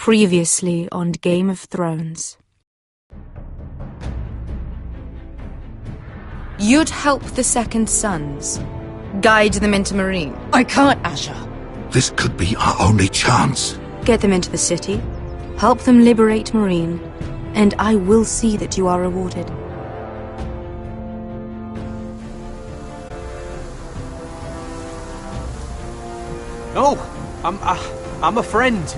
Previously on Game of Thrones. You'd help the Second Sons. Guide them into Meereen. I can't, Asha. This could be our only chance. Get them into the city. Help them liberate Meereen. And I will see that you are rewarded. No, I'm a friend.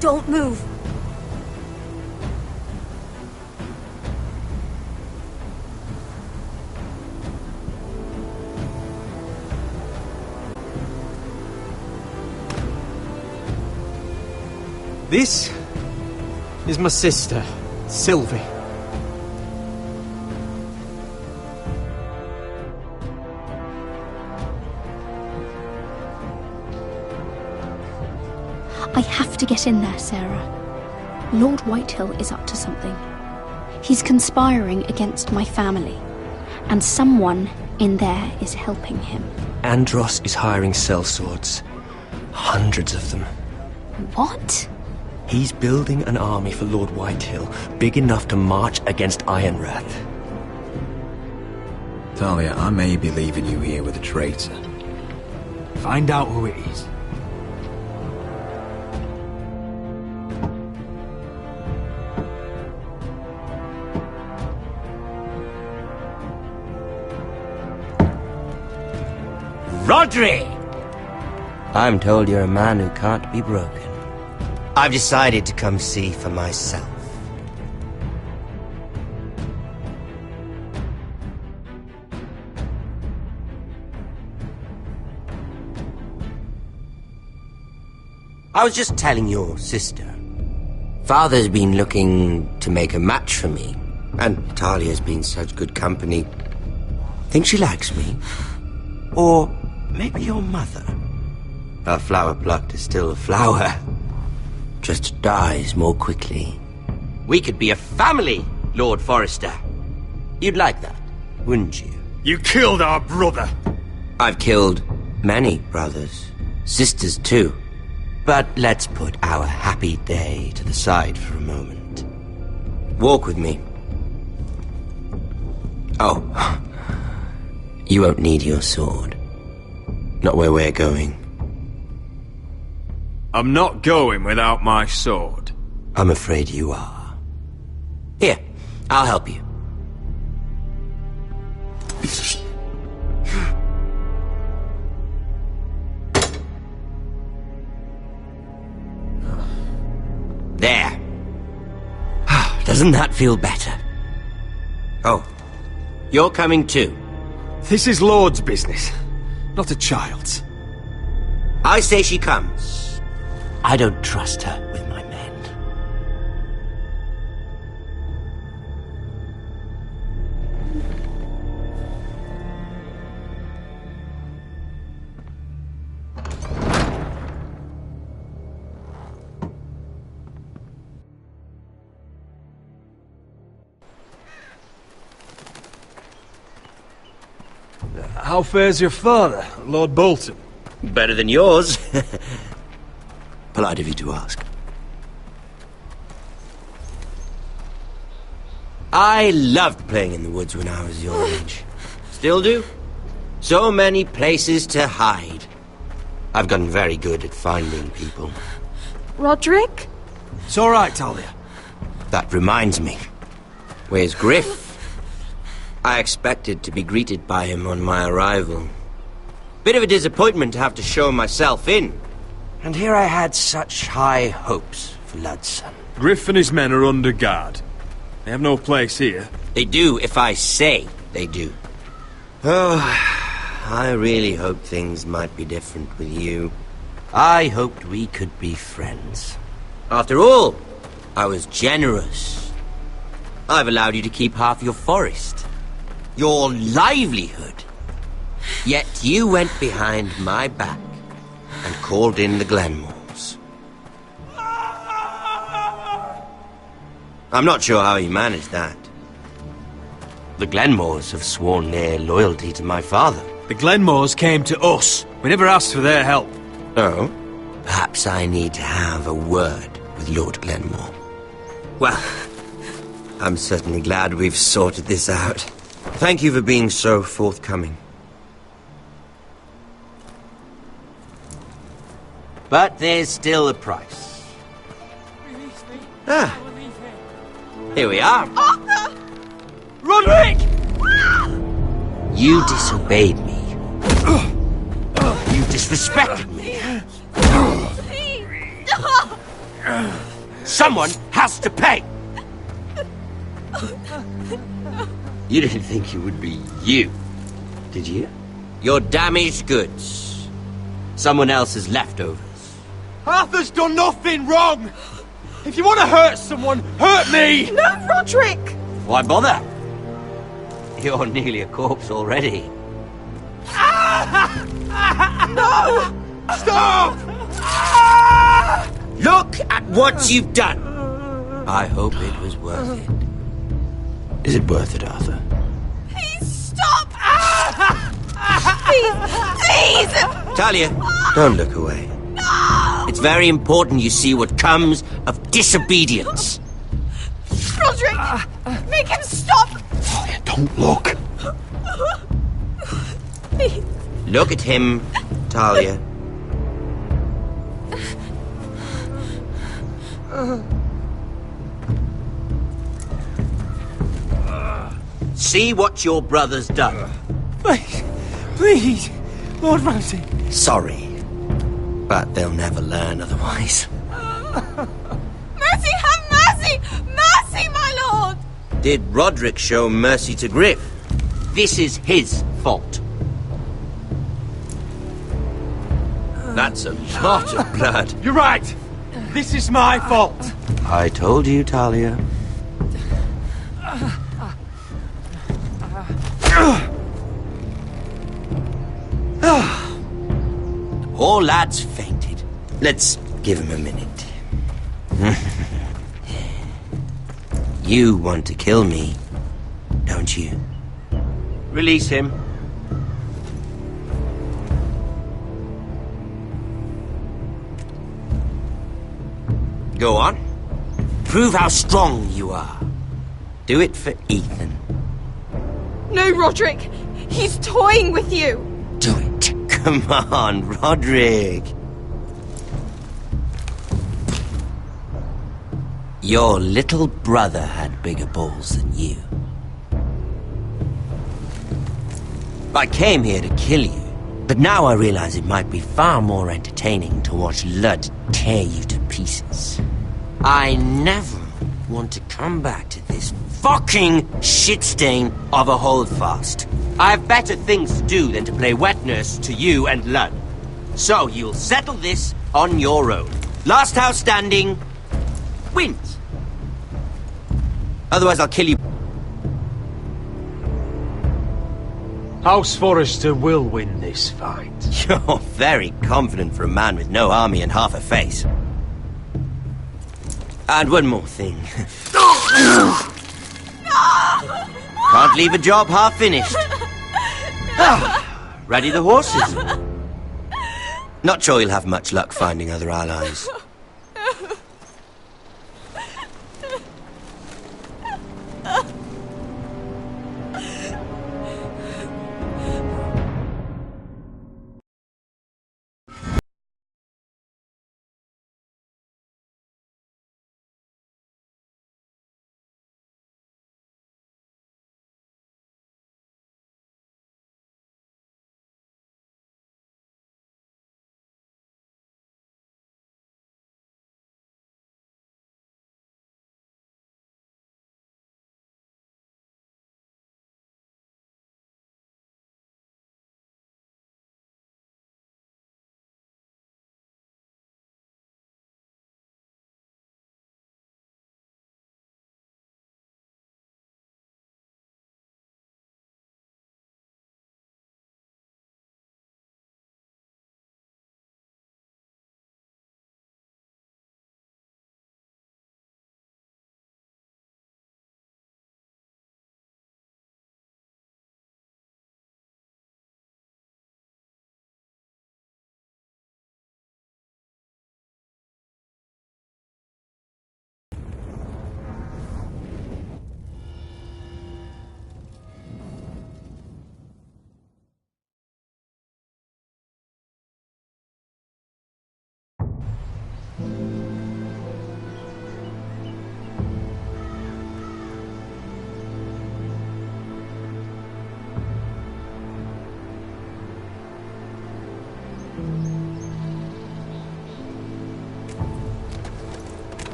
Don't move. This is my sister, Sylvie. I have to get in there, Sarah. Lord Whitehill is up to something. He's conspiring against my family, and someone in there is helping him. Andros is hiring sellswords. Hundreds of them. What? He's building an army for Lord Whitehill, big enough to march against Ironrath. Talia, I may be leaving you here with a traitor. Find out who it is. Rodri! I'm told you're a man who can't be broken. I've decided to come see for myself. I was just telling your sister. Father's been looking to make a match for me, and Talia's been such good company. Think she likes me? Or maybe your mother? A flower plucked is still a flower. Just dies more quickly. We could be a family, Lord Forrester. You'd like that, wouldn't you? You killed our brother! I've killed many brothers. Sisters, too. But let's put our happy day to the side for a moment. Walk with me. Oh. You won't need your sword. Not where we're going. I'm not going without my sword. I'm afraid you are. Here, I'll help you. There. Doesn't that feel better? Oh, you're coming too. This is Lord's business, not a child's. I say she comes. I don't trust her with my men. How fares your father, Lord Bolton? Better than yours. Polite of you to ask. I loved playing in the woods when I was your age. Still do. So many places to hide. I've gotten very good at finding people. Rodrik? It's all right, Talia. That reminds me. Where's Griff? I expected to be greeted by him on my arrival. Bit of a disappointment to have to show myself in. And here I had such high hopes for Ludson. Griff and his men are under guard. They have no place here. They do if I say they do. Oh, I really hoped things might be different with you. I hoped we could be friends. After all, I was generous. I've allowed you to keep half your forest. Your livelihood. Yet you went behind my back and called in the Glenmores. I'm not sure how you managed that. The Glenmores have sworn their loyalty to my father. The Glenmores came to us. We never asked for their help. Oh? Perhaps I need to have a word with Lord Glenmore. Well, I'm certainly glad we've sorted this out. Thank you for being so forthcoming. But there's still a price. Ah. Here we are. Arthur! Roderick! You disobeyed me. You disrespected me. Someone has to pay! You didn't think it would be you, did you? Your damaged goods. Someone else's leftovers. Arthur's done nothing wrong! If you want to hurt someone, hurt me! No, Roderick! Why bother? You're nearly a corpse already. No! Stop! Look at what you've done! I hope it was worth it. Is it worth it, Arthur? Please stop! Please! Talia, don't look away. No! It's very important you see what comes of disobedience. Roderick! Make him stop! Talia, don't look. Please. Look at him, Talia. See what your brother's done. Please, Lord Ramsay. Sorry, but they'll never learn otherwise. Mercy, have mercy! Mercy, my lord! Did Roderick show mercy to Griff? This is his fault. That's a lot of blood. You're right. This is my fault. I told you, Talia. The poor lad's fainted. Let's give him a minute. You want to kill me, don't you? Release him. Go on. Prove how strong you are. Do it for Ethan. No, Roderick! He's toying with you! Do it. Come on, Roderick. Your little brother had bigger balls than you. I came here to kill you, but now I realize it might be far more entertaining to watch Ludd tear you to pieces. I never want to come back to this fucking shit stain of a holdfast. I have better things to do than to play wet nurse to you and Ludd. So you'll settle this on your own. Last house standing wins. Otherwise I'll kill you. House Forrester will win this fight. You're very confident for a man with no army and half a face. And one more thing. Can't leave a job half finished. Ready the horses? Not sure you'll have much luck finding other allies.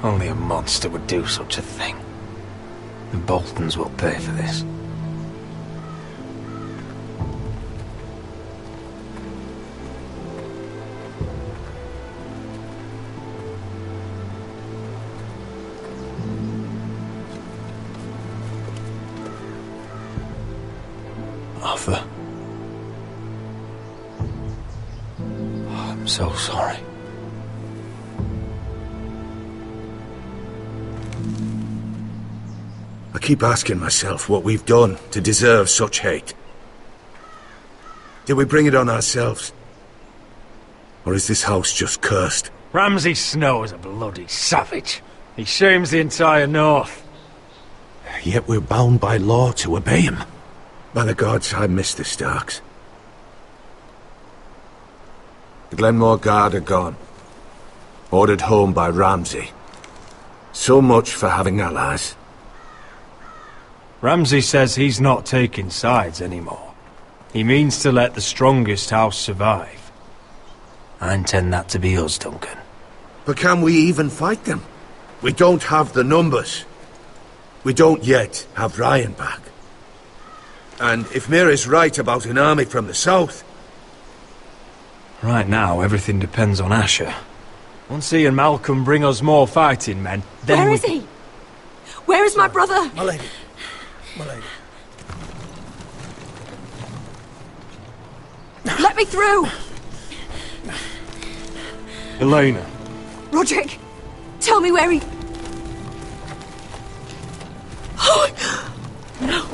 Only a monster would do such a thing. The Boltons will pay for this. Arthur. Oh, I'm so sorry. I keep asking myself what we've done to deserve such hate. Did we bring it on ourselves? Or is this house just cursed? Ramsay Snow is a bloody savage. He shames the entire North. Yet we're bound by law to obey him. By the gods, I miss the Starks. The Glenmore Guard are gone. Ordered home by Ramsay. So much for having allies. Ramsay says he's not taking sides anymore. He means to let the strongest house survive. I intend that to be us, Duncan. But can we even fight them? We don't have the numbers. We don't yet have Ryan back. And if Mira's right about an army from the south... Right now, everything depends on Asher. Once he and Malcolm bring us more fighting men, then Where is he? Where is my brother? My lady. My lady. Let me through! Elena. Roderick, tell me where he... Oh, no.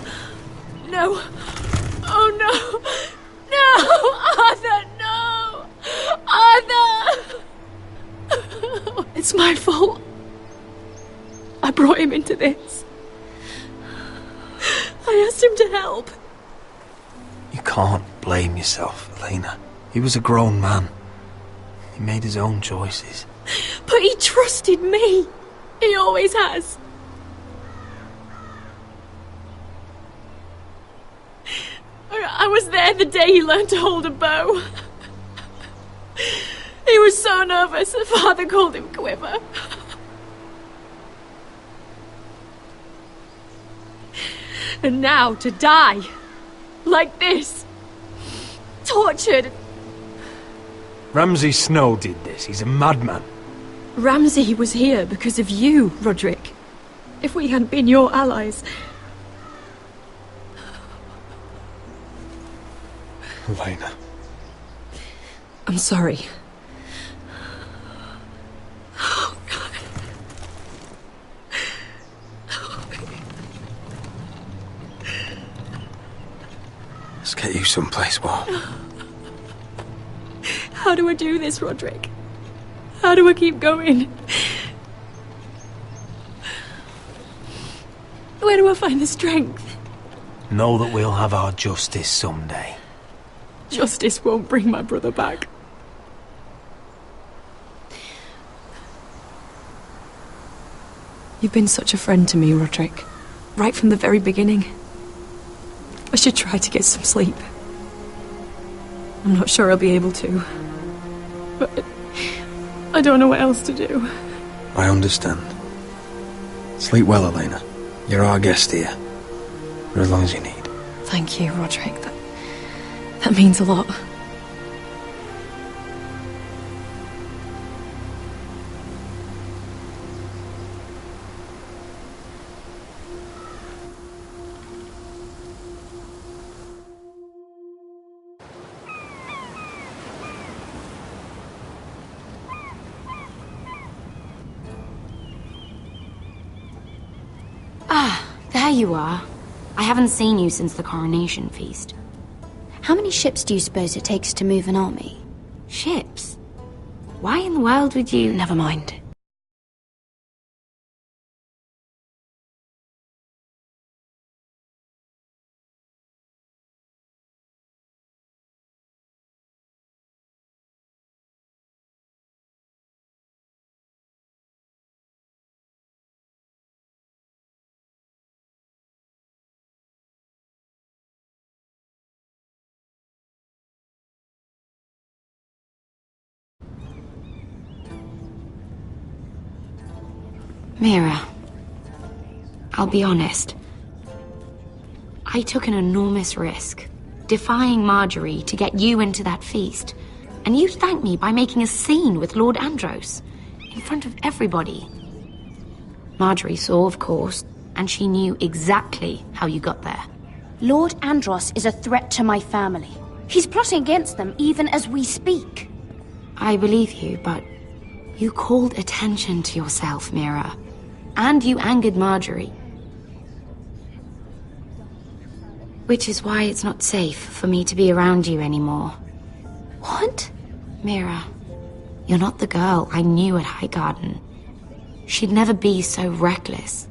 No. Oh, no. No! Arthur, no! Arthur! It's my fault. I brought him into this. I asked him to help. You can't blame yourself, Elena. He was a grown man. He made his own choices. But he trusted me. He always has. I was there the day he learned to hold a bow. He was so nervous that Father called him Quiver. And now to die. Like this. Tortured. Ramsay Snow did this. He's a madman. Ramsay was here because of you, Roderick. If we hadn't been your allies... Elena. I'm sorry. Oh, God. Let's get you someplace warm. How do I do this, Roderick? How do I keep going? Where do I find the strength? Know that we'll have our justice someday. Justice won't bring my brother back. You've been such a friend to me, Roderick. Right from the very beginning. I should try to get some sleep. I'm not sure I'll be able to. But I don't know what else to do. I understand. Sleep well, Elena. You're our guest here. For as long as you need. Thank you, Roderick. That means a lot. There you are. I haven't seen you since the coronation feast. How many ships do you suppose it takes to move an army? Ships? Why in the world would you... Never mind. Mira, I'll be honest. I took an enormous risk, defying Marjorie to get you into that feast. And you thanked me by making a scene with Lord Andros, in front of everybody. Marjorie saw, of course, and she knew exactly how you got there. Lord Andros is a threat to my family. He's plotting against them even as we speak. I believe you, but you called attention to yourself, Mira. And you angered Marjorie. Which is why it's not safe for me to be around you anymore. What? Mira, you're not the girl I knew at Highgarden. She'd never be so reckless.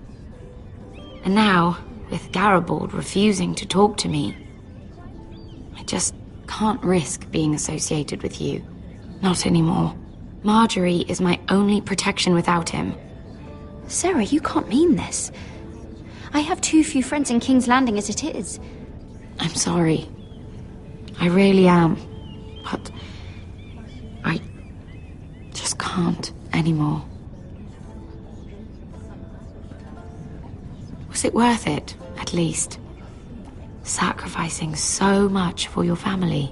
And now, with Garibald refusing to talk to me, I just can't risk being associated with you. Not anymore. Marjorie is my only protection without him. Sarah, you can't mean this. I have too few friends in King's Landing as it is. I'm sorry. I really am. But I just can't anymore. Was it worth it, at least? Sacrificing so much for your family?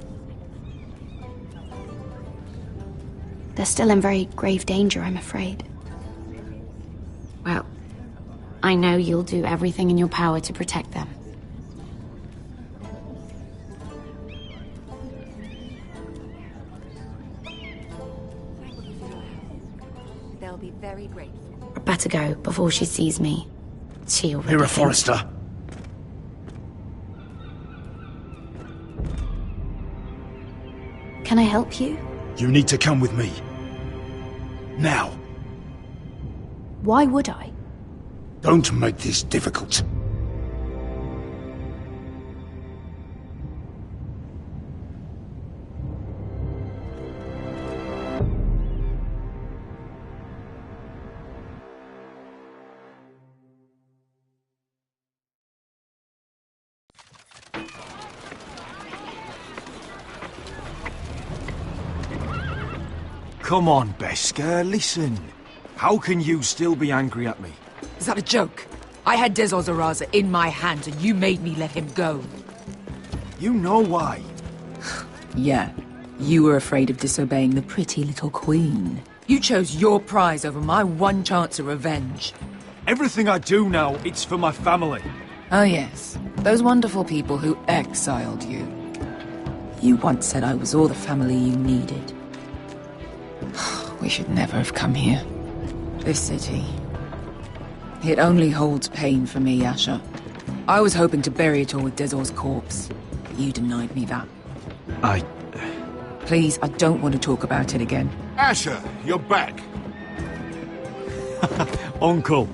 They're still in very grave danger, I'm afraid. Well, I know you'll do everything in your power to protect them. They'll be very grateful. I better go before she sees me. She already Mira thinks- Forrester. Can I help you? You need to come with me. Now. Why would I? Don't make this difficult. Come on, Beskar, listen. How can you still be angry at me? Is that a joke? I had Dez Ozaraza in my hands and you made me let him go. You know why. Yeah, you were afraid of disobeying the pretty little queen. You chose your prize over my one chance of revenge. Everything I do now, it's for my family. Oh yes, those wonderful people who exiled you. You once said I was all the family you needed. We should never have come here. This city. It only holds pain for me, Asher. I was hoping to bury it all with Dezor's corpse, but you denied me that. Please, I don't want to talk about it again. Asher, you're back. Uncle.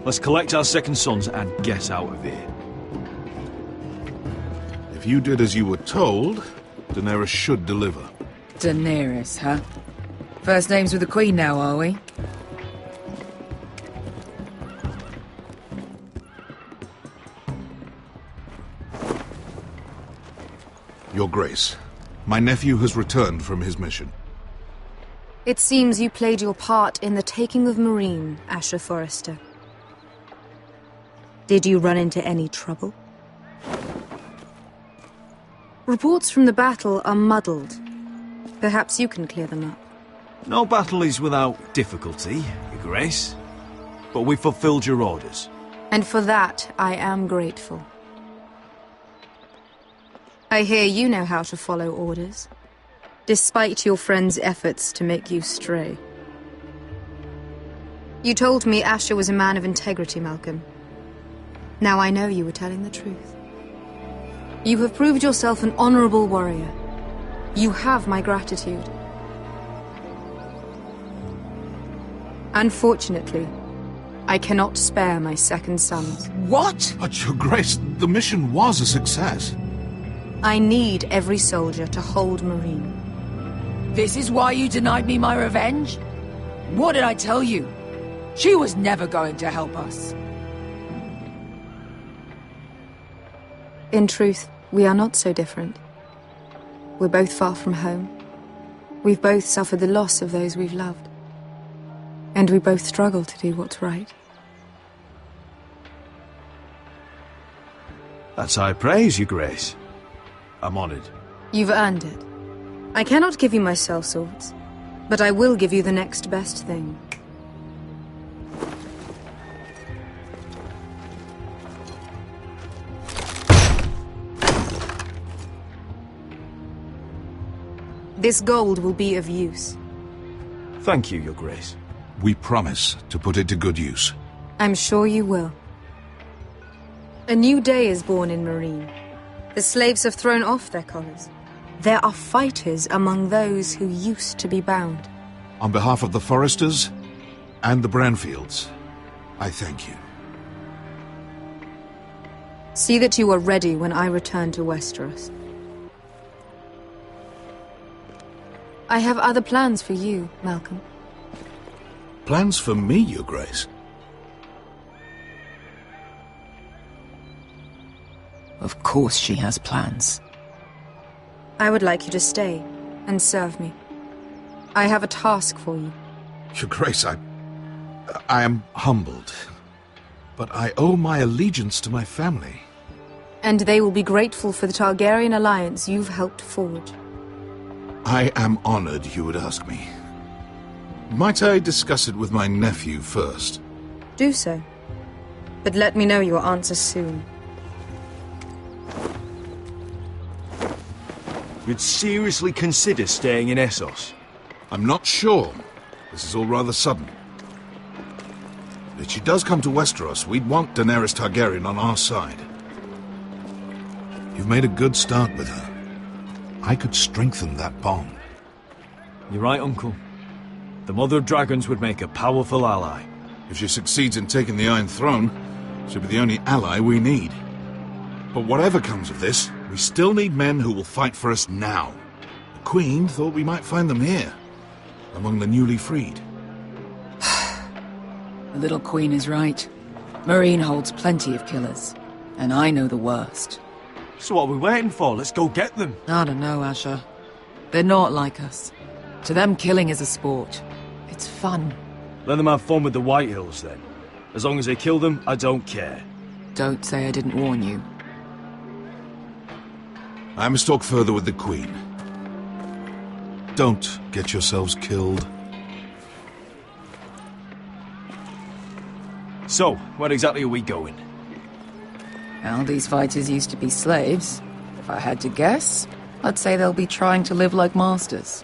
Let's collect our second sons and get out of here. If you did as you were told, Daenerys should deliver. Daenerys, huh? First names with the Queen now, are we? Your Grace, my nephew has returned from his mission. It seems you played your part in the taking of Meereen, Asher Forrester. Did you run into any trouble? Reports from the battle are muddled. Perhaps you can clear them up. No battle is without difficulty, Your Grace. But we fulfilled your orders. And for that, I am grateful. I hear you know how to follow orders, despite your friend's efforts to make you stray. You told me Asher was a man of integrity, Malcolm. Now I know you were telling the truth. You have proved yourself an honorable warrior. You have my gratitude. Unfortunately, I cannot spare my second sons. What? But, Your Grace, the mission was a success. I need every soldier to hold Meereen. This is why you denied me my revenge? What did I tell you? She was never going to help us. In truth, we are not so different. We're both far from home. We've both suffered the loss of those we've loved. And we both struggle to do what's right. That's high praise, Your Grace. I'm honored. You've earned it. I cannot give you my sellswords, but I will give you the next best thing. This gold will be of use. Thank you, Your Grace. We promise to put it to good use. I'm sure you will. A new day is born in Meereen. The slaves have thrown off their collars. There are fighters among those who used to be bound. On behalf of the Foresters and the Branfields, I thank you. See that you are ready when I return to Westeros. I have other plans for you, Malcolm. Plans for me, Your Grace? Of course she has plans. I would like you to stay and serve me. I have a task for you. Your Grace, I am humbled, but I owe my allegiance to my family. And they will be grateful for the Targaryen alliance you've helped forge. I am honored you would ask me. Might I discuss it with my nephew first? Do so. But let me know your answer soon. You'd seriously consider staying in Essos? I'm not sure. This is all rather sudden. If she does come to Westeros, we'd want Daenerys Targaryen on our side. You've made a good start with her. I could strengthen that bond. You're right, Uncle. The Mother of Dragons would make a powerful ally. If she succeeds in taking the Iron Throne, she'll be the only ally we need. But whatever comes of this, we still need men who will fight for us now. The Queen thought we might find them here, among the newly freed. The little Queen is right. Meereen holds plenty of killers, and I know the worst. So what are we waiting for? Let's go get them. I don't know, Asher. They're not like us. To them, killing is a sport. It's fun. Let them have fun with the Whitehills, then. As long as they kill them, I don't care. Don't say I didn't warn you. I must talk further with the Queen. Don't get yourselves killed. So, where exactly are we going? Well, these fighters used to be slaves. If I had to guess, I'd say they'll be trying to live like masters.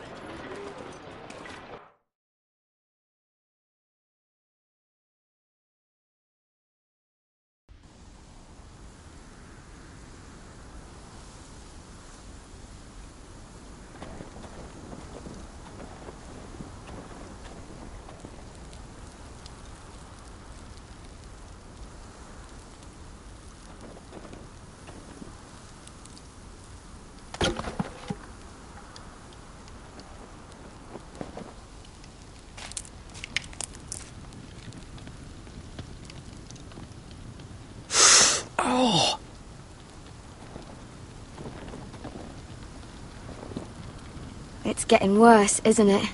It's getting worse, isn't it?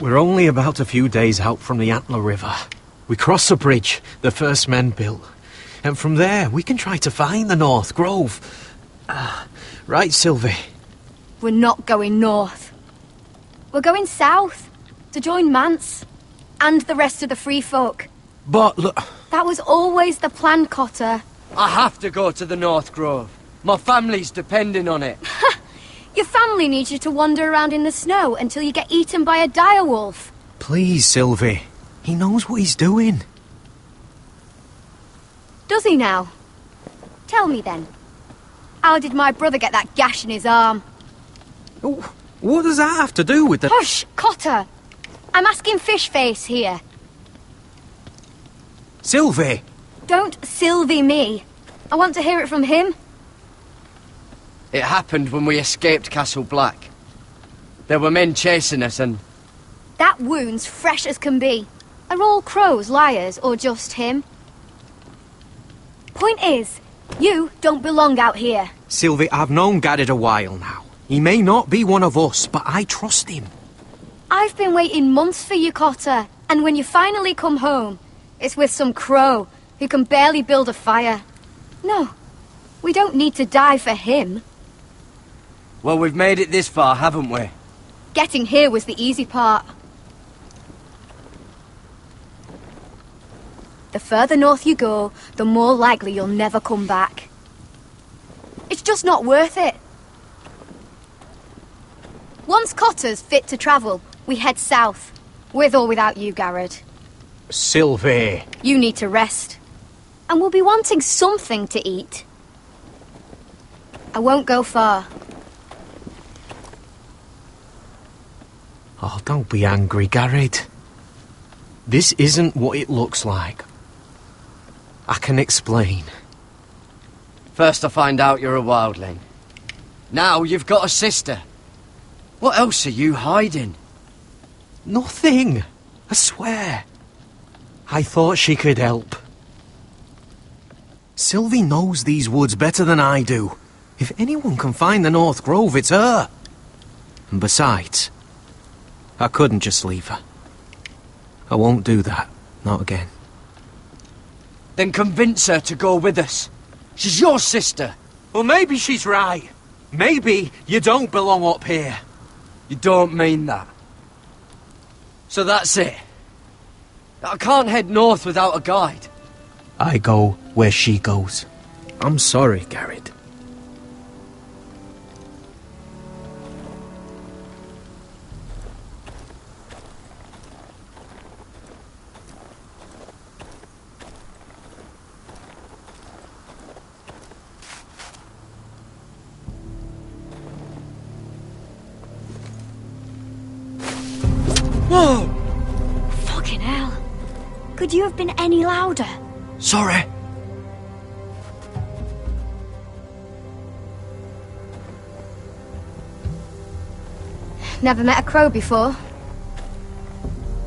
We're only about a few days out from the Antler River. We cross the bridge the first men built, and from there we can try to find the North Grove. Right, Sylvie? We're not going north. We're going south, to join Mance, and the rest of the Free Folk. But look... That was always the plan, Cotter. I have to go to the North Grove. My family's depending on it. Your family needs you to wander around in the snow until you get eaten by a direwolf. Please, Sylvie. He knows what he's doing. Does he now? Tell me then. How did my brother get that gash in his arm? What does that have to do with the... Hush, Cotter! I'm asking Fishface here. Sylvie! Don't Sylvie me. I want to hear it from him. It happened when we escaped Castle Black. There were men chasing us and... That wound's fresh as can be. Are all crows liars, or just him? Point is, you don't belong out here. Sylvie, I've known Gadded a while now. He may not be one of us, but I trust him. I've been waiting months for you, Cotter. And when you finally come home, it's with some crow who can barely build a fire. No, we don't need to die for him. Well, we've made it this far, haven't we? Getting here was the easy part. The further north you go, the more likely you'll never come back. It's just not worth it. Once Cotter's fit to travel, we head south. With or without you, Garrod. Sylvie. You need to rest. And we'll be wanting something to eat. I won't go far. Oh, don't be angry, Garrod. This isn't what it looks like. I can explain. First I find out you're a wildling. Now you've got a sister. What else are you hiding? Nothing. I swear. I thought she could help. Sylvie knows these woods better than I do. If anyone can find the North Grove, it's her. And besides, I couldn't just leave her. I won't do that. Not again. Then convince her to go with us. She's your sister. Well, maybe she's right. Maybe you don't belong up here. You don't mean that. So that's it. I can't head north without a guide. I go where she goes. I'm sorry, Garrod. Whoa! Fucking hell. Could you have been any louder? Sorry. Never met a crow before.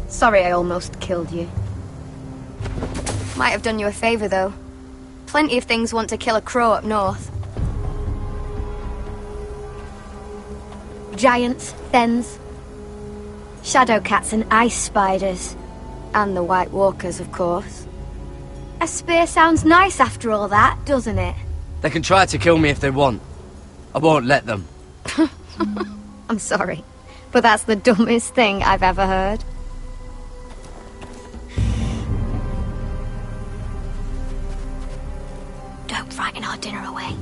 Sorry I almost killed you. Might have done you a favour, though. Plenty of things want to kill a crow up north. Giants, thens, shadow cats and ice spiders. And the White Walkers, of course. A spear sounds nice after all that, doesn't it? They can try to kill me if they want. I won't let them. I'm sorry, but that's the dumbest thing I've ever heard. Don't frighten our dinner away.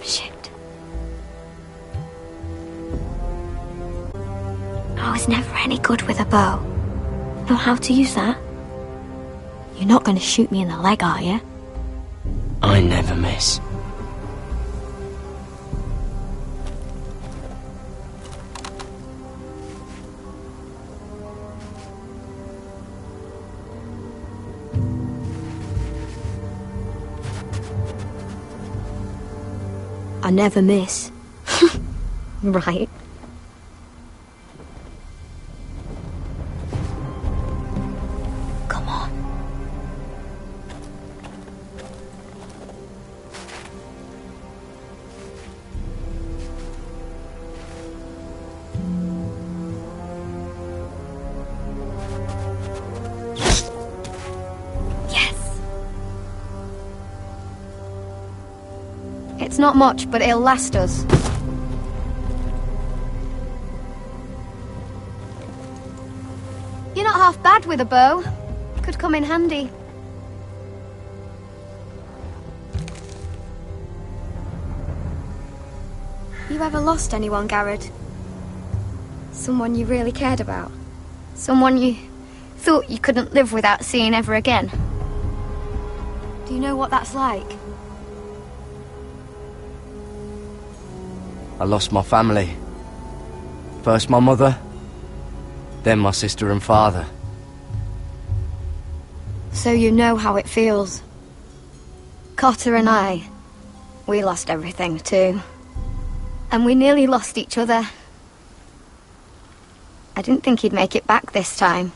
Shit. I was never any good with a bow. Know how to use that? You're not going to shoot me in the leg, are you? I never miss. I never miss. Right. Come on. Yes. It's not much, but it'll last us. You're not half bad with a bow. Could come in handy. You ever lost anyone, Garrod? Someone you really cared about? Someone you thought you couldn't live without seeing ever again? Do you know what that's like? I lost my family. First my mother, then my sister and father. So you know how it feels. Cotter and I, we lost everything too. And we nearly lost each other. I didn't think he'd make it back this time.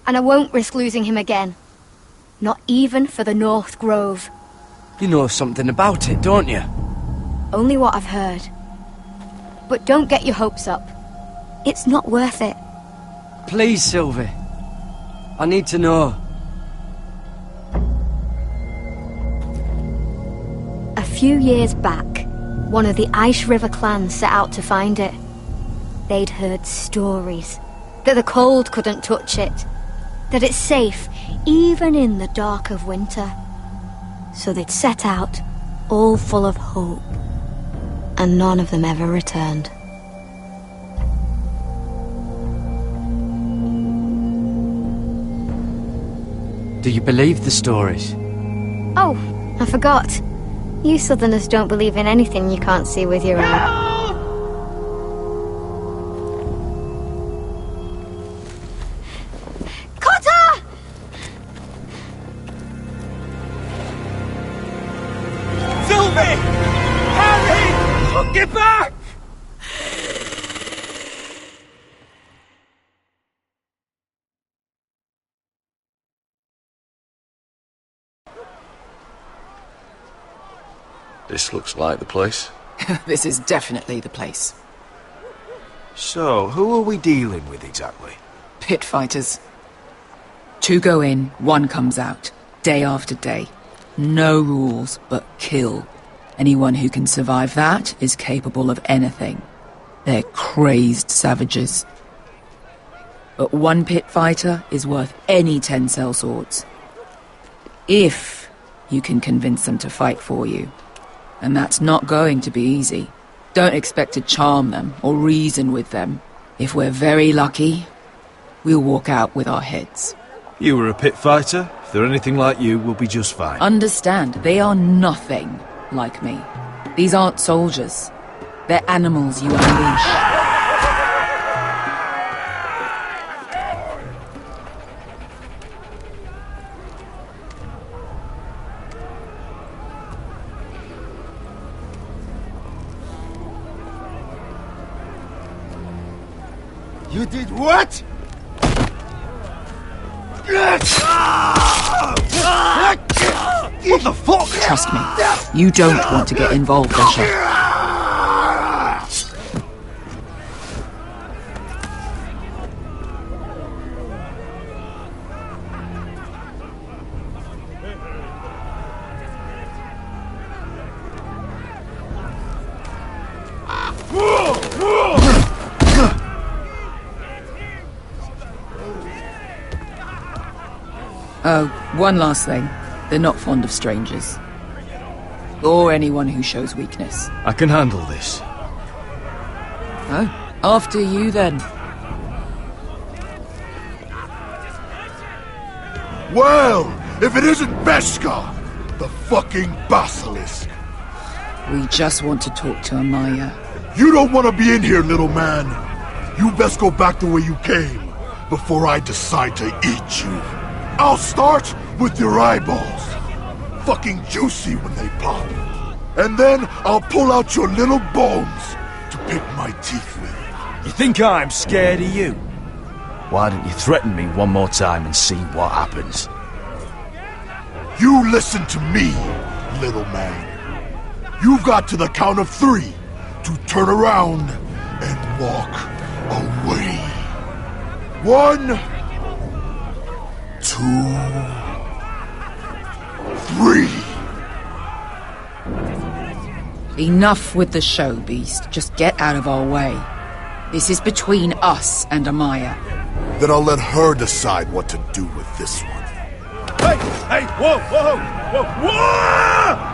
And I won't risk losing him again. Not even for the North Grove. You know something about it, don't you? Only what I've heard. But don't get your hopes up. It's not worth it. Please, Sylvie. I need to know. A few years back, one of the Ice River clans set out to find it. They'd heard stories that the cold couldn't touch it, that it's safe even in the dark of winter. So they'd set out, all full of hope, and none of them ever returned. Do you believe the stories? Oh, I forgot. You Southerners don't believe in anything you can't see with your own. Get back! This looks like the place. This is definitely the place. So, who are we dealing with exactly? Pit fighters. 2 go in, 1 comes out. Day after day. No rules, but kill. Anyone who can survive that is capable of anything. They're crazed savages. But 1 pit fighter is worth any 10 sellswords. If you can convince them to fight for you. And that's not going to be easy. Don't expect to charm them or reason with them. If we're very lucky, we'll walk out with our heads. You were a pit fighter. If they're anything like you, we'll be just fine. Understand, they are nothing like me. These aren't soldiers. They're animals you unleash. You did what? What the fuck? Trust me, you don't want to get involved, Asher. Oh, one last thing. They're not fond of strangers. Or anyone who shows weakness. I can handle this. Oh, after you then. Well, if it isn't Beskha, the fucking basilisk. We just want to talk to Amaya. You don't want to be in here, little man. You best go back the way you came, before I decide to eat you. I'll start with your eyeballs. Fucking juicy when they pop. And then I'll pull out your little bones to pick my teeth with. You think I'm scared of you? Why don't you threaten me one more time and see what happens? You listen to me, little man. You've got to the count of 3 to turn around and walk away. 1, 2, 3. Enough with the show, Beast. Just get out of our way. This is between us and Amaya. Then I'll let her decide what to do with this one. Hey! Hey! Whoa! Whoa! Whoa! Whoa!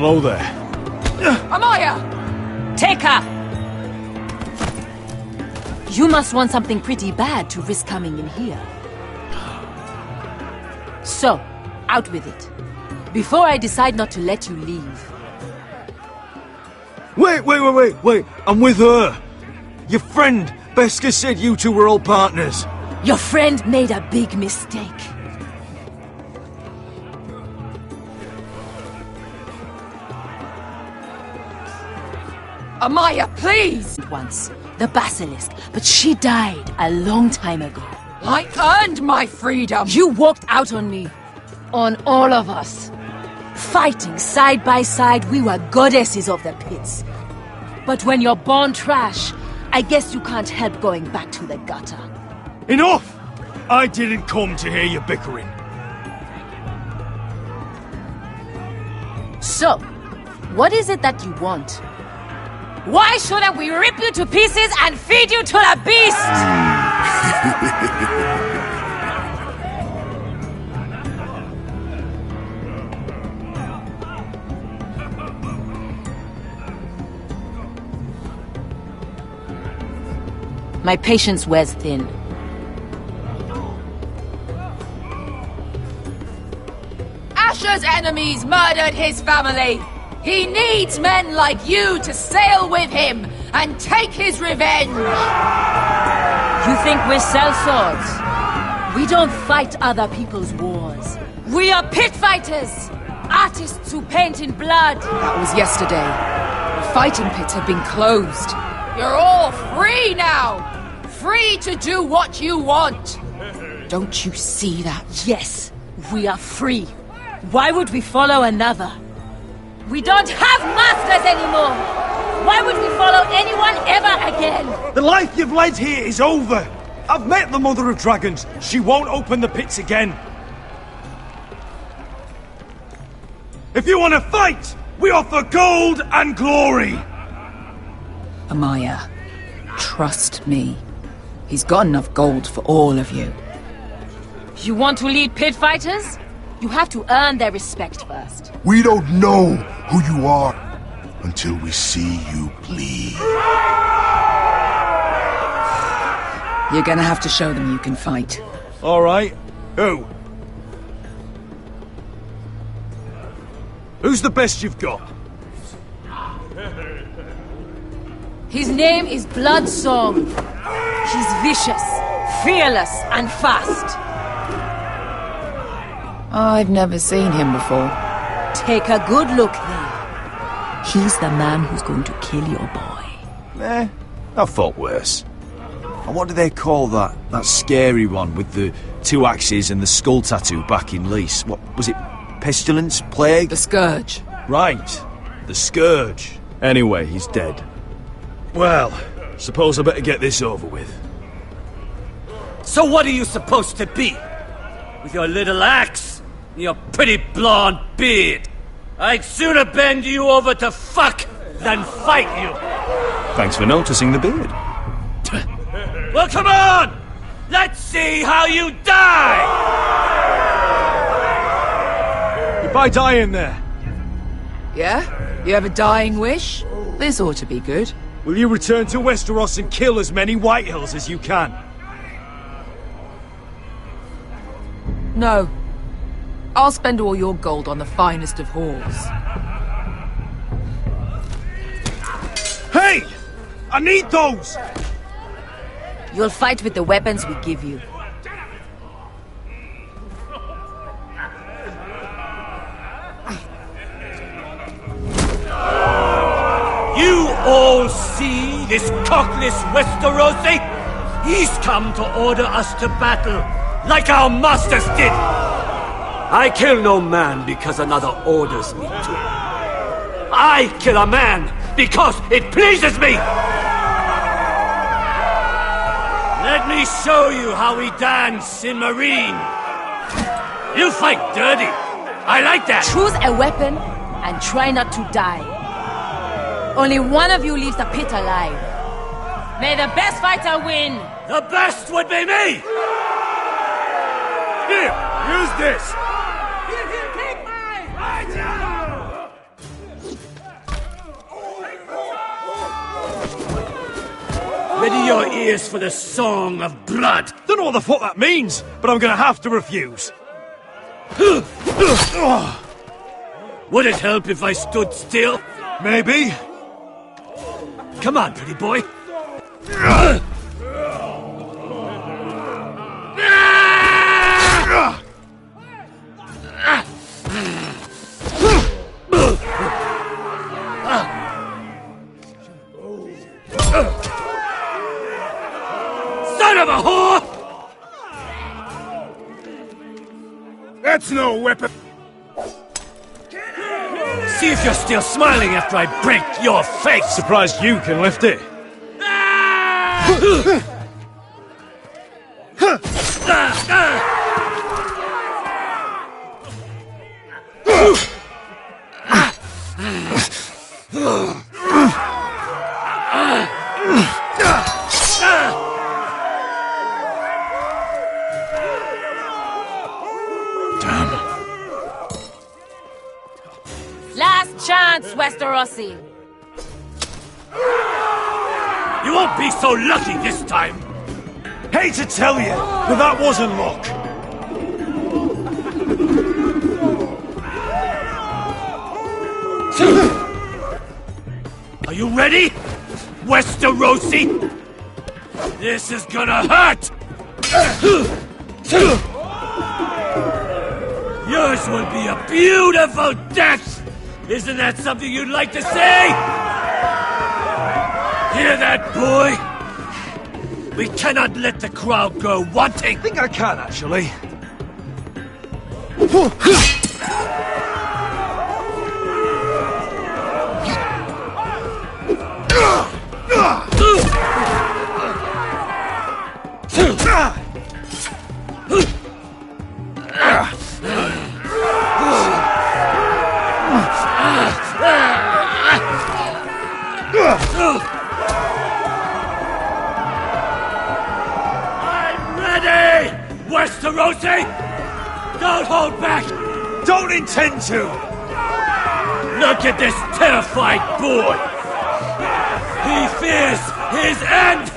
Hello there. Amaya! Take her! You must want something pretty bad to risk coming in here. So, out with it. Before I decide not to let you leave. Wait. I'm with her. Your friend, Beskha, said you two were all partners. Your friend made a big mistake. Amaya, please! Once, the Basilisk, but she died a long time ago. I earned my freedom! You walked out on me. On all of us. Fighting side by side, we were goddesses of the pits. But when you're born trash, I guess you can't help going back to the gutter. Enough! I didn't come to hear you bickering. So, what is it that you want? Why shouldn't we rip you to pieces and feed you to the beast? My patience wears thin. Asher's enemies murdered his family. He needs men like you to sail with him and take his revenge. You think we sell swords? We don't fight other people's wars. We are pit fighters! Artists who paint in blood. That was yesterday. The fighting pits have been closed. You're all free now! Free to do what you want! Don't you see that? Yes, we are free. Why would we follow another? We don't have masters anymore! Why would we follow anyone ever again? The life you've led here is over! I've met the Mother of Dragons. She won't open the pits again. If you want to fight, we offer gold and glory! Amaya, trust me. He's got enough gold for all of you. You want to lead pit fighters? You have to earn their respect first. We don't know who you are until we see you bleed. You're gonna have to show them you can fight. All right. Who? Who's the best you've got? His name is Bloodsong. He's vicious, fearless, and fast. I've never seen him before. Take a good look then. He's the man who's going to kill your boy. I thought worse. And what do they call that scary one with the 2 axes and the skull tattoo back in Lys? What was it? Pestilence? Plague? The Scourge. Right. The Scourge. Anyway, he's dead. Well, suppose I better get this over with. So what are you supposed to be? With your little axe and your pretty blonde beard? I'd sooner bend you over to fuck than fight you. Thanks for noticing the beard. Well, come on! Let's see how you die! Goodbye dying there. Yeah? You have a dying wish? This ought to be good. Will you return to Westeros and kill as many Whitehills as you can? No. I'll spend all your gold on the finest of whores. Hey! I need those! You'll fight with the weapons we give you. You all see this cockless Westerosi? He's come to order us to battle, like our masters did. I kill no man because another orders me to. I kill a man because it pleases me! Let me show you how we dance in Marine. You fight dirty. I like that. Choose a weapon and try not to die. Only one of you leaves the pit alive. May the best fighter win. The best would be me! Here, use this. Ready your ears for the song of blood. Don't know what the fuck that means, but I'm gonna have to refuse. Would it help if I stood still? Maybe. Come on, pretty boy. Son of a whore! That's no weapon. See if you're still smiling after I break your face! Surprised you can lift it. Last chance, Westerosi. You won't be so lucky this time. Hate to tell you, but that wasn't luck. Are you ready, Westerosi? This is gonna hurt! Yours will be a beautiful death! Isn't that something you'd like to say? Hear that, boy? We cannot let the crowd go wanting! I think I can, actually. I'm ready, Westerosi! Don't hold back! Don't intend to! Look at this terrified boy! He fears his end!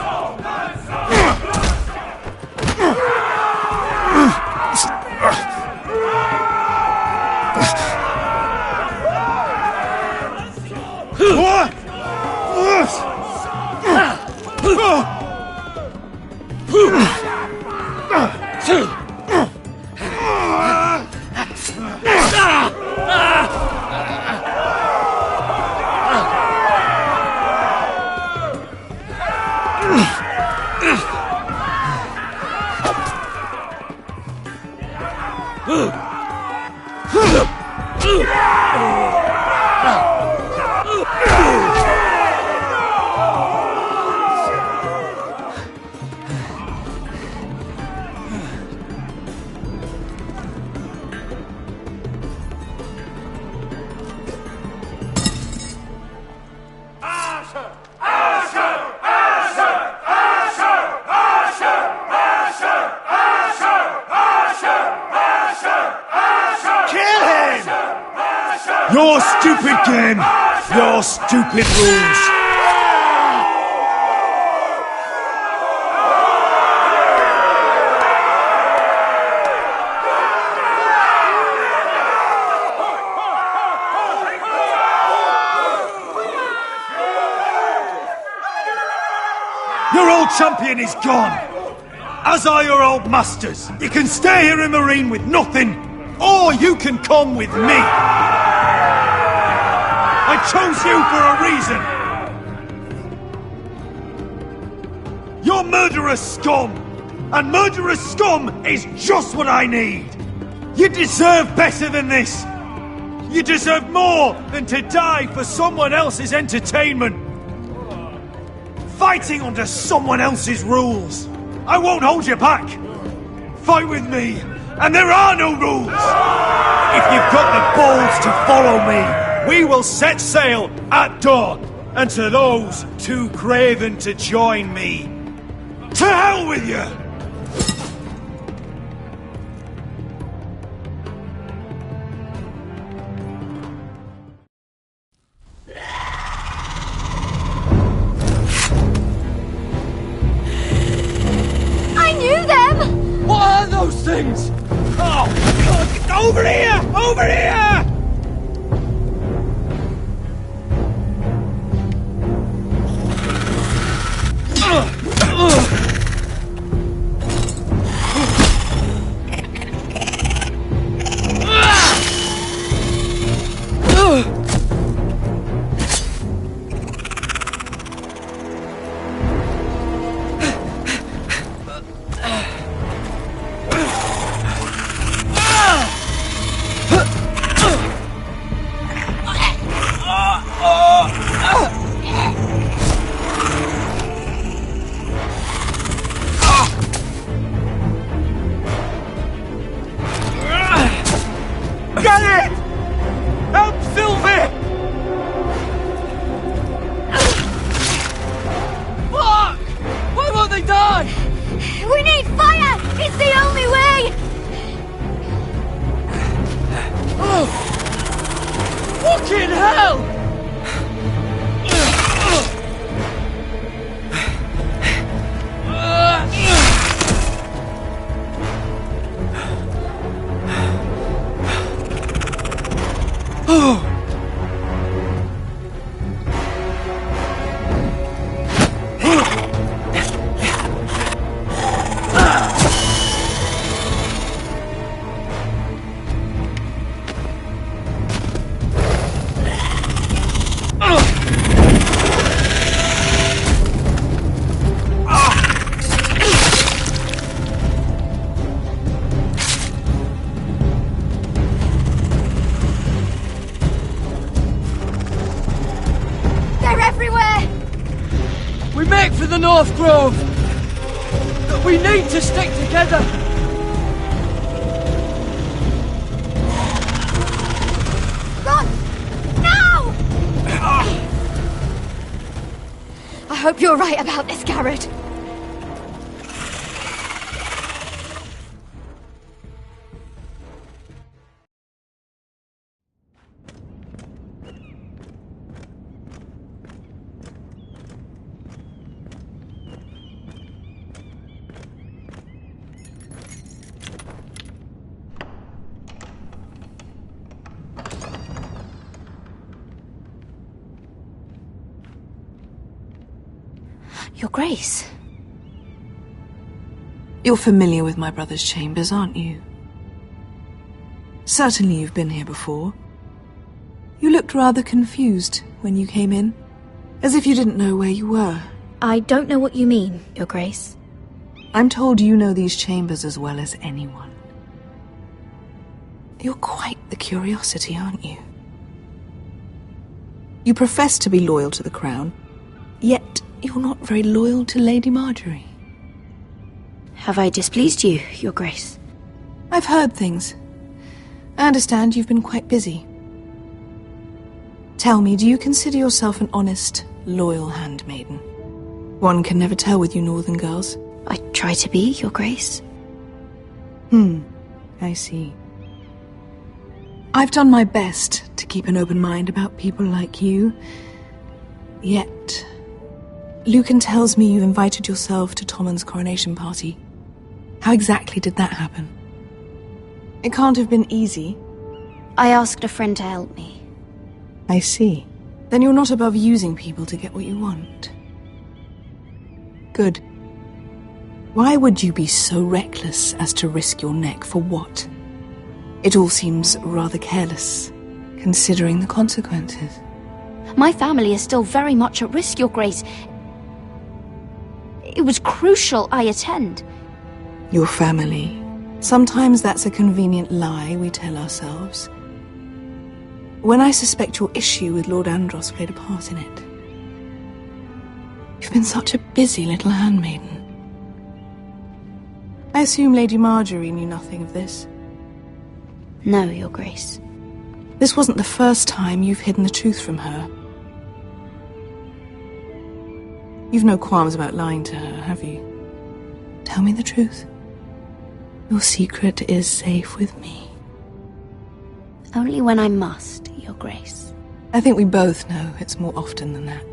Your stupid game! Your stupid rules! Your old champion is gone! As are your old masters! You can stay here in Marine with nothing, or you can come with me! I chose you for a reason! You're murderous scum! And murderous scum is just what I need! You deserve better than this! You deserve more than to die for someone else's entertainment! Fighting under someone else's rules! I won't hold you back! Fight with me, and there are no rules! If you've got the balls to follow me, we will set sail at dawn, and to those too craven to join me, to hell with you! things! Oh, God, over here! Over here! North Grove! We need to stick together! Run! Now! I hope you're right about this, Garrett. Your Grace. You're familiar with my brother's chambers, aren't you? Certainly you've been here before. You looked rather confused when you came in, as if you didn't know where you were. I don't know what you mean, Your Grace. I'm told you know these chambers as well as anyone. You're quite the curiosity, aren't you? You profess to be loyal to the crown, yet you're not very loyal to Lady Marjorie. Have I displeased you, Your Grace? I've heard things. I understand you've been quite busy. Tell me, do you consider yourself an honest, loyal handmaiden? One can never tell with you northern girls. I try to be, Your Grace. I see. I've done my best to keep an open mind about people like you. Yet, Lucan tells me you invited yourself to Tommen's coronation party. How exactly did that happen? It can't have been easy. I asked a friend to help me. I see. Then you're not above using people to get what you want. Good. Why would you be so reckless as to risk your neck for what? It all seems rather careless, considering the consequences. My family is still very much at risk, Your Grace. It was crucial I attend. Your family. Sometimes that's a convenient lie we tell ourselves. When I suspect your issue with Lord Andros played a part in it. You've been such a busy little handmaiden. I assume Lady Marjorie knew nothing of this. No, Your Grace. This wasn't the first time you've hidden the truth from her. You've no qualms about lying to her, have you? Tell me the truth. Your secret is safe with me. Only when I must, Your Grace. I think we both know it's more often than that.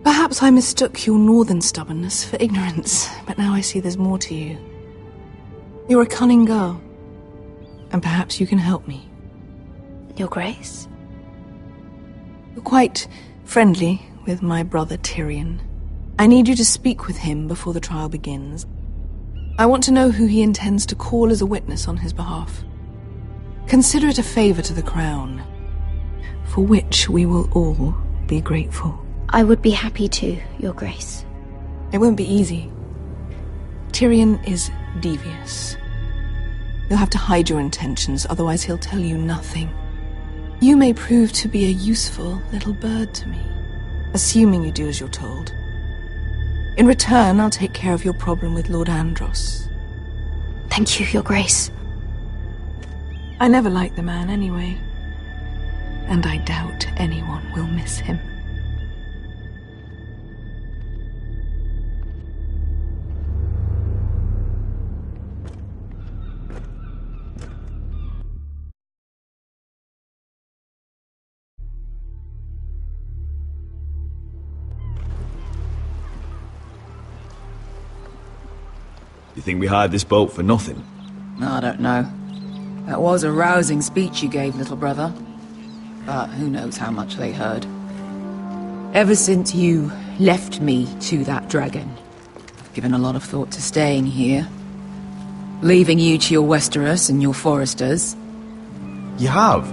Perhaps Perhaps I mistook your northern stubbornness for ignorance, but now I see there's more to you. You're a cunning girl, and perhaps you can help me. Your Grace? You're quite friendly with my brother Tyrion. I need you to speak with him before the trial begins. I want to know who he intends to call as a witness on his behalf. Consider it a favor to the crown, for which we will all be grateful. I would be happy to, Your Grace. It won't be easy. Tyrion is devious. You'll have to hide your intentions, otherwise he'll tell you nothing. You may prove to be a useful little bird to me, assuming you do as you're told. In return, I'll take care of your problem with Lord Andros. Thank you, Your Grace. I never liked the man anyway, and I doubt anyone will miss him. You think we hired this boat for nothing? I don't know. That was a rousing speech you gave, little brother. But who knows how much they heard. Ever since you left me to that dragon, I've given a lot of thought to staying here. Leaving you to your Westeros and your Foresters. You have?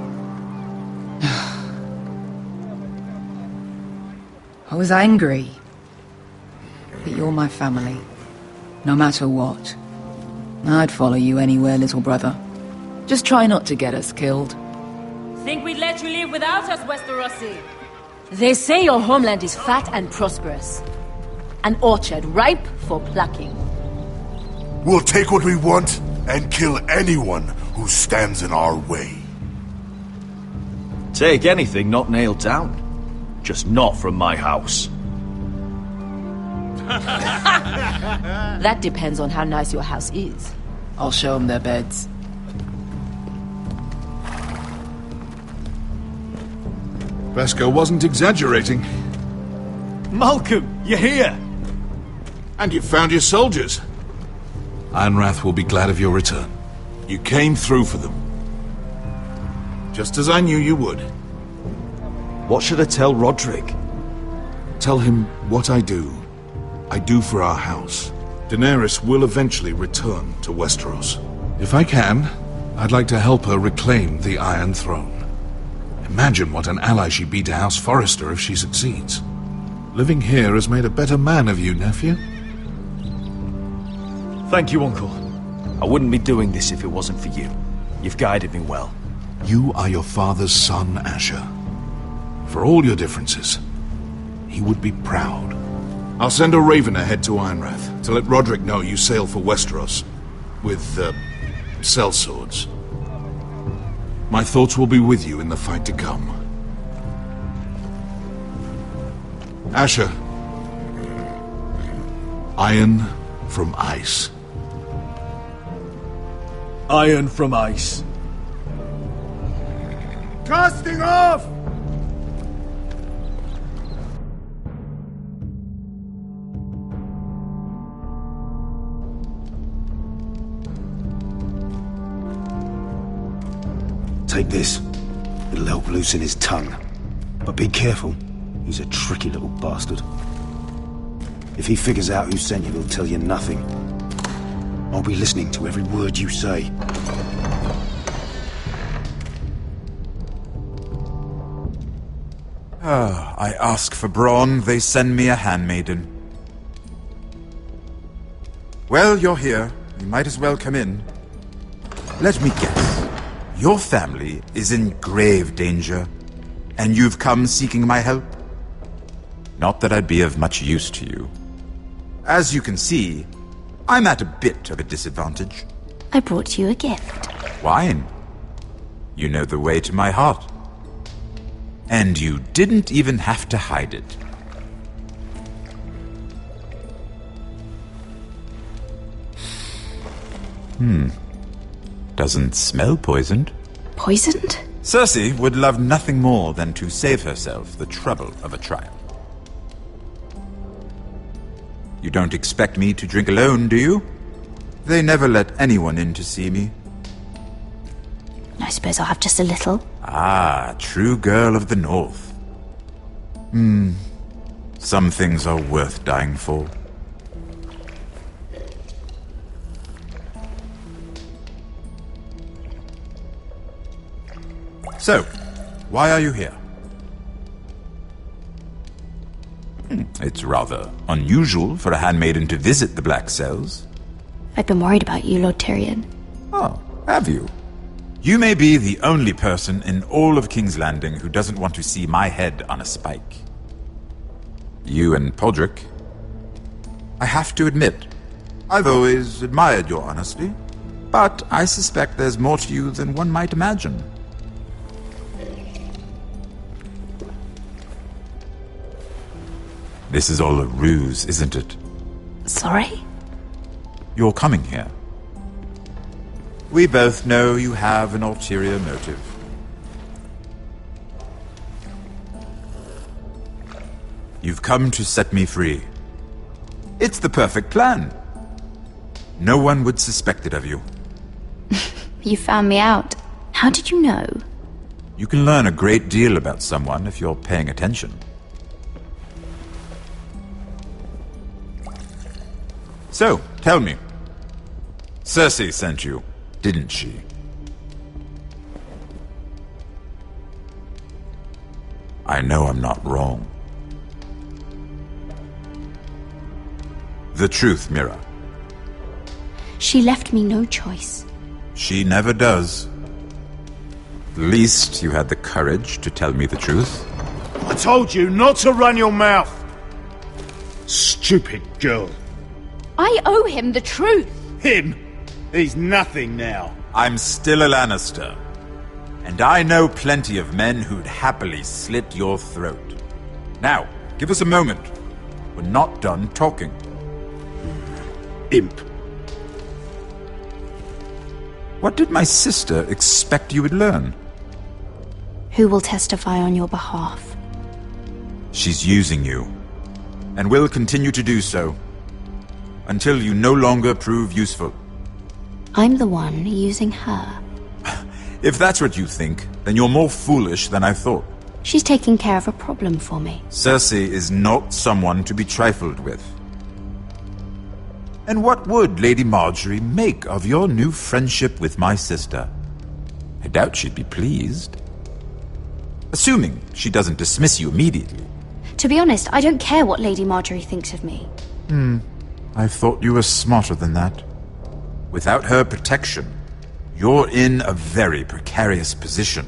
I was angry. But you're my family. No matter what. I'd follow you anywhere, little brother. Just try not to get us killed. Think we'd let you leave without us, Westerosi? They say your homeland is fat and prosperous. An orchard ripe for plucking. We'll take what we want and kill anyone who stands in our way. Take anything not nailed down. Just not from my house. That depends on how nice your house is. I'll show them their beds. Beskha wasn't exaggerating. Malcolm, you're here! And you found your soldiers. Ironrath will be glad of your return. You came through for them. Just as I knew you would. What should I tell Rodrik? Tell him what I do for our house. Daenerys will eventually return to Westeros. If I can, I'd like to help her reclaim the Iron Throne. Imagine what an ally she'd be to House Forrester if she succeeds. Living here has made a better man of you, nephew. Thank you, Uncle. I wouldn't be doing this if it wasn't for you. You've guided me well. You are your father's son, Asher. For all your differences, he would be proud. I'll send a raven ahead to Ironrath to let Rodrik know you sail for Westeros with, sellswords. My thoughts will be with you in the fight to come. Asher. Iron from ice. Iron from ice. Casting off! Take this. It'll help loosen his tongue. But be careful. He's a tricky little bastard. If he figures out who sent you, he'll tell you nothing. I'll be listening to every word you say. I ask for brawn, they send me a handmaiden. Well, you're here. You might as well come in. Let me guess. Your family is in grave danger, and you've come seeking my help? Not that I'd be of much use to you. As you can see, I'm at a bit of a disadvantage. I brought you a gift. Wine. You know the way to my heart. And you didn't even have to hide it. Doesn't smell poisoned. Poisoned? Cersei would love nothing more than to save herself the trouble of a trial. You don't expect me to drink alone, do you? They never let anyone in to see me. I suppose I'll have just a little. Ah, true girl of the North. Some things are worth dying for. So, why are you here? It's rather unusual for a handmaiden to visit the Black Cells. I've been worried about you, Lord Tyrion. Oh, have you? You may be the only person in all of King's Landing who doesn't want to see my head on a spike. You and Podrick. I have to admit, I've always admired your honesty, but I suspect there's more to you than one might imagine. This is all a ruse, isn't it? Sorry? You're coming here. We both know you have an ulterior motive. You've come to set me free. It's the perfect plan. No one would suspect it of you. You found me out. How did you know? You can learn a great deal about someone if you're paying attention. So, tell me. Cersei sent you, didn't she? I know I'm not wrong. The truth, Mira. She left me no choice. She never does. At least you had the courage to tell me the truth. I told you not to run your mouth. Stupid girl. I owe him the truth. Him? He's nothing now. I'm still a Lannister. And I know plenty of men who'd happily slit your throat. Now, give us a moment. We're not done talking. Imp. What did my sister expect you would learn? Who will testify on your behalf? She's using you. And will continue to do so. Until you no longer prove useful. I'm the one using her. If that's what you think, then you're more foolish than I thought. She's taking care of a problem for me. Cersei is not someone to be trifled with. And what would Lady Margaery make of your new friendship with my sister? I doubt she'd be pleased. Assuming she doesn't dismiss you immediately. To be honest, I don't care what Lady Margaery thinks of me. I thought you were smarter than that. Without her protection, you're in a very precarious position.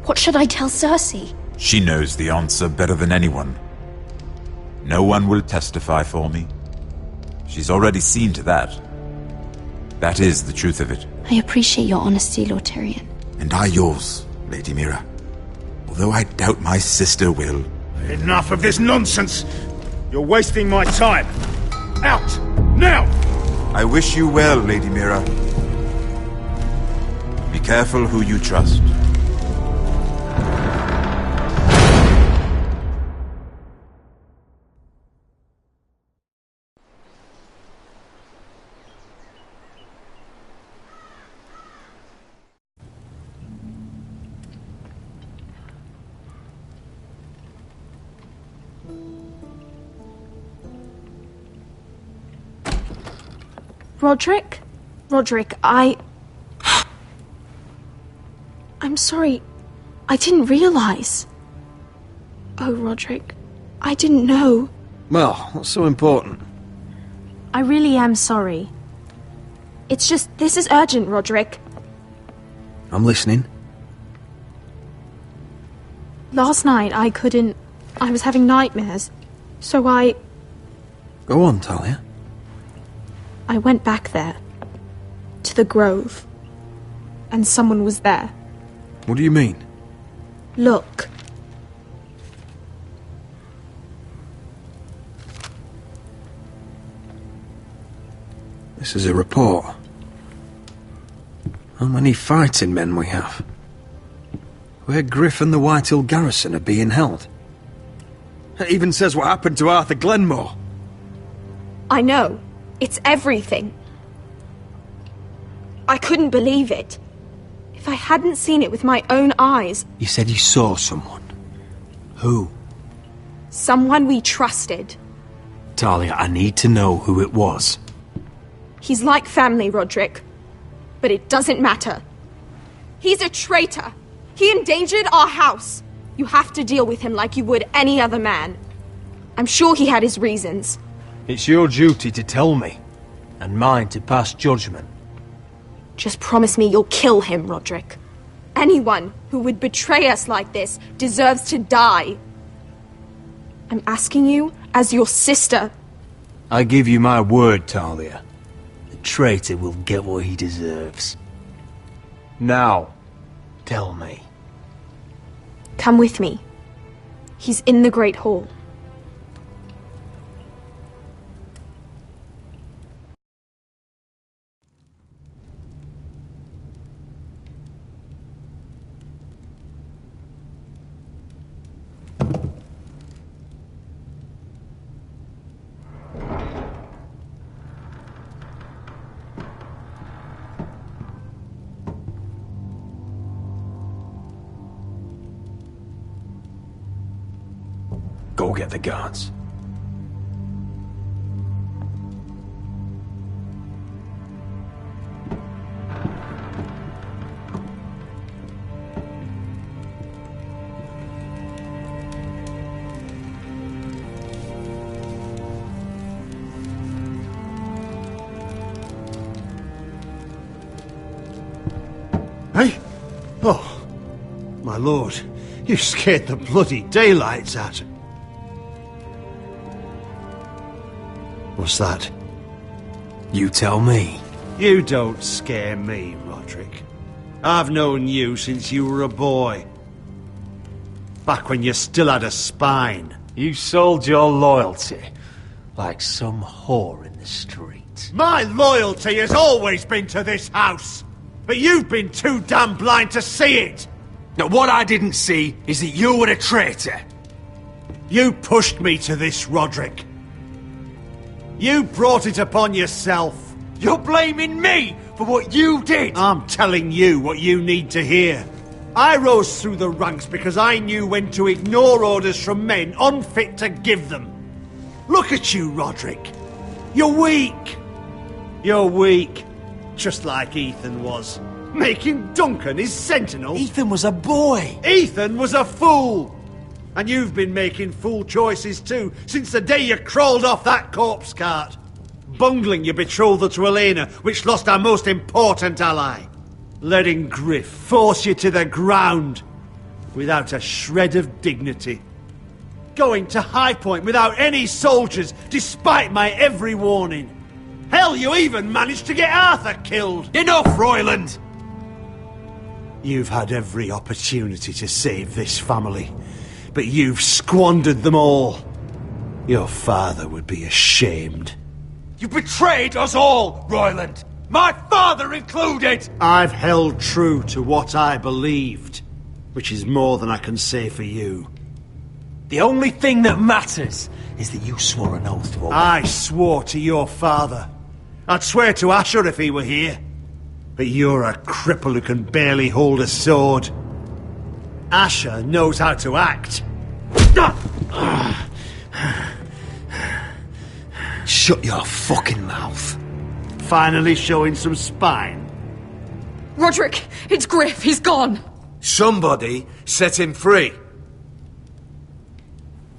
What should I tell Cersei? She knows the answer better than anyone. No one will testify for me. She's already seen to that. That is the truth of it. I appreciate your honesty, Lord Tyrion. And I yours, Lady Mira. Although I doubt my sister will. Enough of this nonsense! You're wasting my time! Out! Now! I wish you well, Lady Mira. Be careful who you trust. Roderick? Roderick, I'm sorry. I didn't realize. Oh, Roderick, I didn't know. Well, what's so important? I really am sorry. It's just, this is urgent, Roderick. I'm listening. Last night, I was having nightmares, so Go on, Talia. I went back there, to the Grove, and someone was there. What do you mean? Look. This is a report. How many fighting men we have? Where Griff and the Whitehill garrison are being held. It even says what happened to Arthur Glenmore. I know. It's everything. I couldn't believe it. If I hadn't seen it with my own eyes... You said you saw someone. Who? Someone we trusted. Talia, I need to know who it was. He's like family, Roderick. But it doesn't matter. He's a traitor. He endangered our house. You have to deal with him like you would any other man. I'm sure he had his reasons. It's your duty to tell me, and mine to pass judgment. Just promise me you'll kill him, Roderick. Anyone who would betray us like this deserves to die. I'm asking you as your sister. I give you my word, Talia. The traitor will get what he deserves. Now, tell me. Come with me. He's in the Great Hall. Go get the guards. Hey? Oh, my lord, you scared the bloody daylights out. What's that? You tell me. You don't scare me, Roderick. I've known you since you were a boy. Back when you still had a spine. You sold your loyalty like some whore in the street. My loyalty has always been to this house. But you've been too damn blind to see it. Now, what I didn't see is that you were a traitor. You pushed me to this, Roderick. You brought it upon yourself. You're blaming me for what you did. I'm telling you what you need to hear. I rose through the ranks because I knew when to ignore orders from men unfit to give them. Look at you, Roderick. You're weak. You're weak. Just like Ethan was. Making Duncan his sentinel. Ethan was a boy. Ethan was a fool. And you've been making fool choices too, since the day you crawled off that corpse cart. Bungling your betrothal to Elena, which lost our most important ally. Letting Griff force you to the ground, without a shred of dignity. Going to High Point without any soldiers, despite my every warning. Hell, you even managed to get Arthur killed! Enough, Royland! You've had every opportunity to save this family, but you've squandered them all. Your father would be ashamed. You betrayed us all, Royland! My father included! I've held true to what I believed, which is more than I can say for you. The only thing that matters is that you swore an oath to obey. I swore to your father. I'd swear to Asher if he were here. But you're a cripple who can barely hold a sword. Asher knows how to act. Shut your fucking mouth. Finally showing some spine. Roderick, it's Griff. He's gone. Somebody set him free.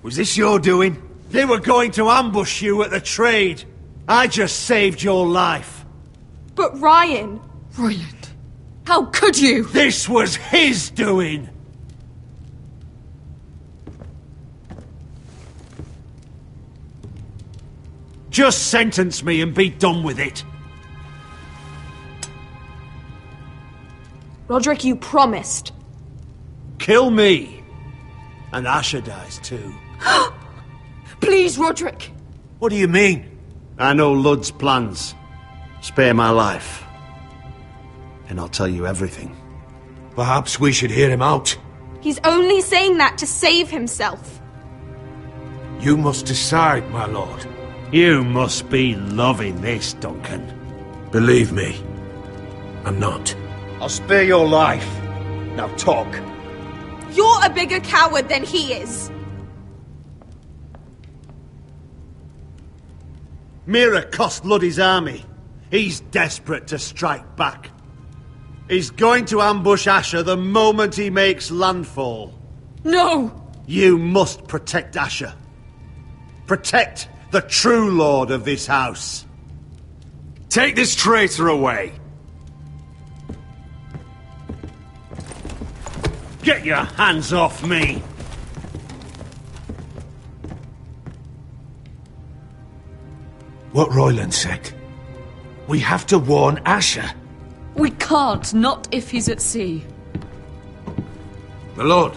Was this your doing? They were going to ambush you at the trade. I just saved your life. But Ryan... Royland, how could you? This was his doing. Just sentence me and be done with it. Roderick, you promised. Kill me. And Asher dies too. Please, Roderick. What do you mean? I know Ludd's plans. Spare my life. And I'll tell you everything. Perhaps we should hear him out. He's only saying that to save himself. You must decide, my lord. You must be loving this, Duncan. Believe me, I'm not. I'll spare your life. Now talk. You're a bigger coward than he is. Mira cost Luddy's army. He's desperate to strike back. He's going to ambush Asher the moment he makes landfall. No! You must protect Asher. Protect the true lord of this house. Take this traitor away. Get your hands off me! What Royland said. We have to warn Asher. We can't, not if he's at sea. My lord,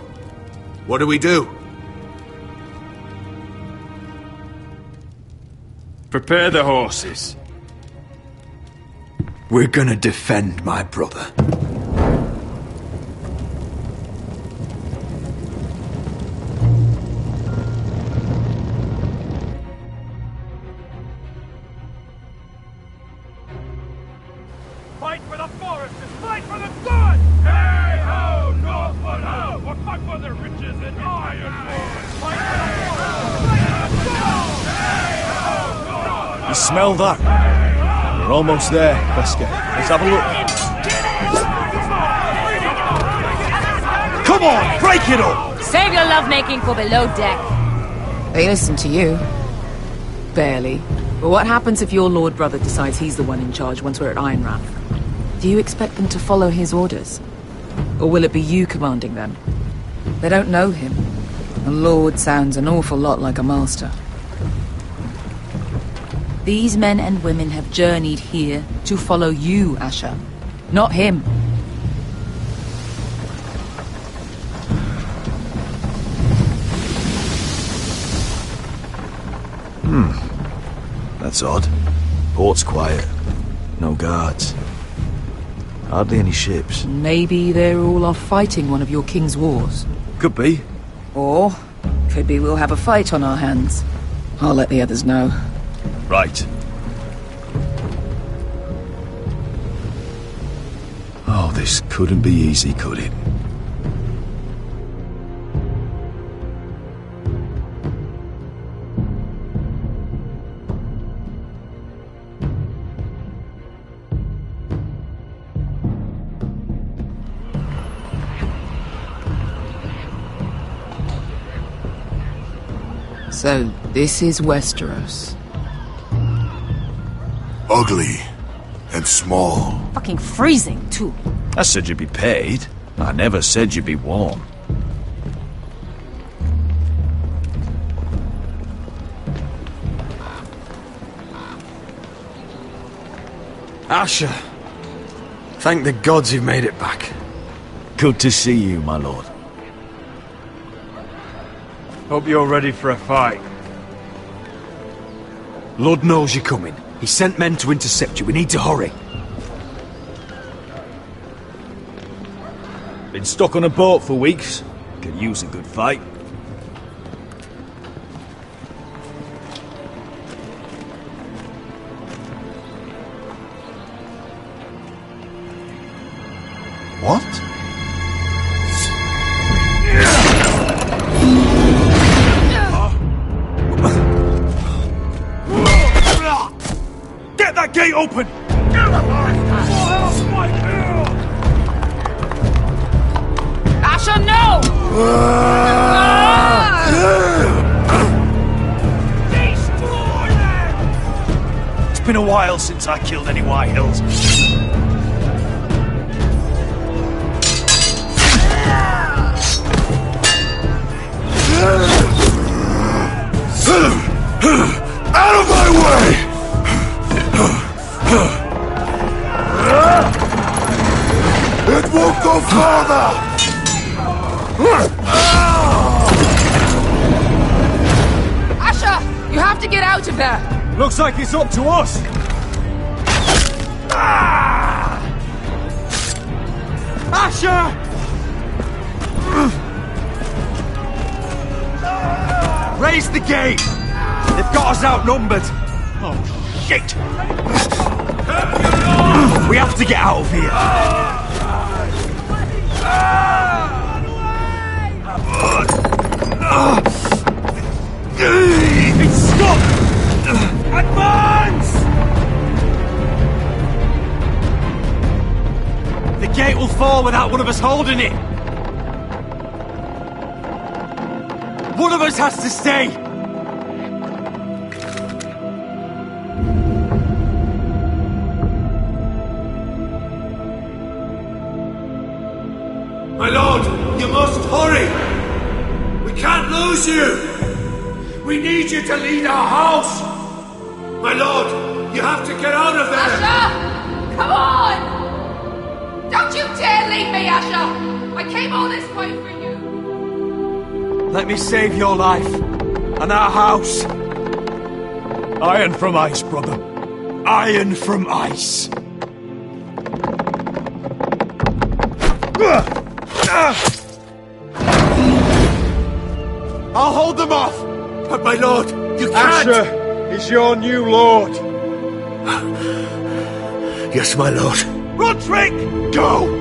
what do we do? Prepare the horses. We're gonna defend my brother. Fight for the foresters! Fight for the good! Hey ho, Northwood ho! We'll fight for the riches and ironwood! Fight for the forest! You smell that? We're almost there, Beskar. Let's have a look. Come on, break it up! Save your lovemaking for below deck. They listen to you. Barely. But what happens if your lord brother decides he's the one in charge once we're at Ironrath? Do you expect them to follow his orders? Or will it be you commanding them? They don't know him. A lord sounds an awful lot like a master. These men and women have journeyed here to follow you, Asher. Not him. That's odd. Port's quiet. No guards. Hardly any ships. Maybe they're all off fighting one of your king's wars. Could be. Or, could be we'll have a fight on our hands. I'll let the others know. Right. Oh, this couldn't be easy, could it? So, this is Westeros. Ugly and small. Fucking freezing, too. I said you'd be paid. I never said you'd be warm. Asher, thank the gods you've made it back. Good to see you, my lord. Hope you're ready for a fight. Lord knows you're coming. He sent men to intercept you. We need to hurry. Been stuck on a boat for weeks. Could use a good fight. What? Get that gate open! Asher, no! It's been a while since I killed any White Hills. Out of my way! It won't go farther! Asher! You have to get out of there! Looks like it's up to us! Asher! Raise the gate! They've got us outnumbered! Oh, shit! We have to get out of here! It's stuck! Advance! The gate will fall without one of us holding it! One of us has to stay! My lord, you must hurry! We can't lose you! We need you to lead our house! My lord, you have to get out of there! Asher! Come on! Don't you dare leave me, Asher! I came all this way for you! Let me save your life, and our house. Iron from ice, brother. Iron from ice. I'll hold them off! But my lord, you can't! Asher is your new lord. Yes, my lord. Roderick! Go!